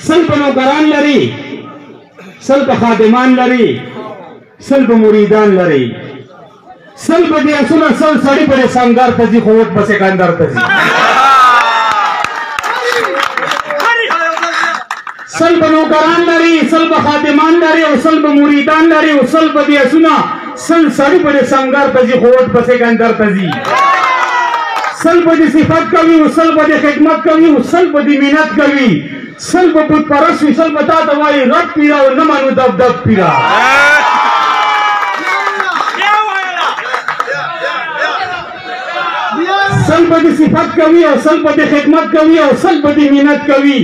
سل په نوکران لري، سل په خادمان لري، سل په مریدان لري، سل په دې اسونه سل سړی په سنگار ته ځي، خو وټ په سکندر ته ځي. سل په نوکران لري، سل په خادمان لري، او سل په مریدان لري، او سل په دې اسونه سل سړی په سنگار ته ځي، خو وټ په سکندر ته ځي. سل په دې صفت کوي، او سل په دې خدمت کوي، او سل په دې مینت کوي، سل په بت پرست وي، سل په تا ته وایي رب پیرا او نه مانو دب دب پیرا. سل په دې صفت کوي، او سل په دې خدمت کوي، او سل په دې مینت کوي،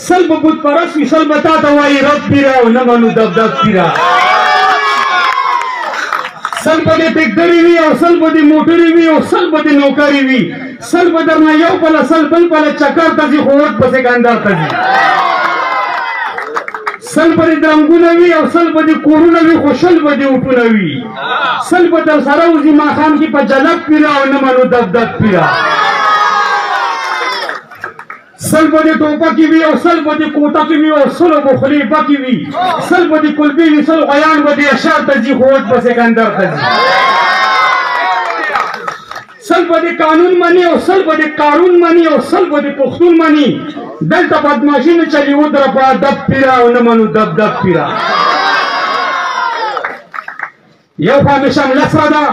سل په بت پرست وي، سل په تا ته وایي رب پیرا او نه مانو دب دب پیرا. سل په دې ټیکټري وي، او سل په دې موټري وي، او سل په دې نوکري وي، سل په درنه یو پله سل بل پله چکر ته ځي، خو وټ په سکندر ته ځي. سل په دې درنګونه وي، او سل په دې کورونه وي، خو شل په دې وټونه وي، سل په در سره وځي ماښام کې په جلب پیرا او نه منو دب دب پیرا. سل په دې ټوپکې وي، او سل په دې کوټکې وي، او سلو بخلې بکې وي، سل په دې کلبې وي، سل غیان په دې اشار ته ځي، خو وټ په سکندر ته ځي. سل په دې قانون مني، او سل په دې قارون مني، او سل په دې پښتون مني، دلته بدماشي نه چلي ودره په ادب پیرا او نه منو دب دب پیرا. یو خوا مې شمله سره ده،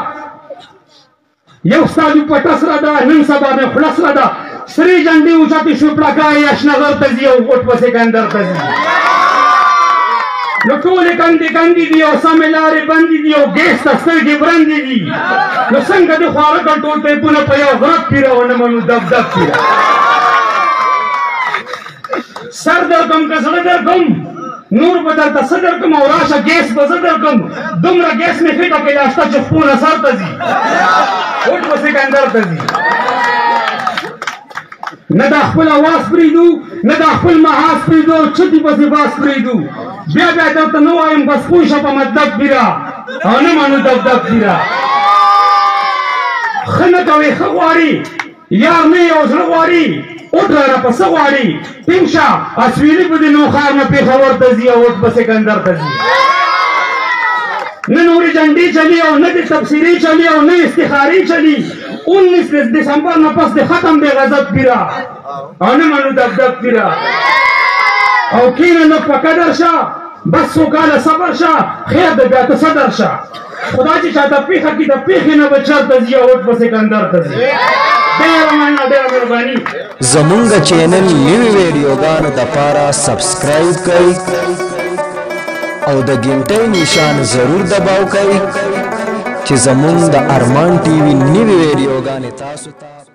یو ستا دې پټه سره ده، نن سبا مې خوله سره ده، سرې جنډې اوچتې شوپړکای اشنغر ته ځي، او وټ په سکندر ته ځي. نو ټولې کندې کندې دي، او سمې لارې بندې دي، او ګیس ته سترګې برندې دي، نو څنګه دې خواره کړ ټول ټیپونه په یو غرب پیرا او نه منو دب دب پیرا. سر درکم که زړه درکم، نور به درته څه درکم، او راشه ګیس به زه درکم، دومره ګیس مې خېټه کې یاسته چې خپونه سر ته ځي، وټ په سکندر ته ځي. نه دا خپل اواز پرېږدو، نه دا خپل محاذ پرېږدو، چتې پسې باز پرېږدو. بیا بیا درته نه وایم بس پوه شه په مطلب پیرا او نه مانو دب دب پیرا. ښه نه کوې ښه غواړي، یار نه یې او زړه غواړي، وټ را په څه غواړي، ټینګ شه اسویلي په دې نوښار نه پېښور ته ځي، او وټ په سکندر ته ځي. نه نورې جنډې چلي، او نه دې تبصرې چلي، او نه استخارې چلي. 19 دسمبر نه پس دې ختم دی غضب پیرا او نه منو دب دب پیرا. او کینه نه په قدر شه، بس څو کاله صبر شه، خیر د بیا ته صدر شه. خدا چې چاته پېښه کړي د پېښې نه به چرته ځي، او وټ په سکندر ته ځي. ډېره مننه، ډېره مهرباني. زمونږ چینل نوي ویډیوګانو دپاره سبسکرایب کړئ او د ګنټۍ نشان ضرور دباو کړئ چې زمونږ د ارمان ټي وي نوي ویډیوګانې تاسو ته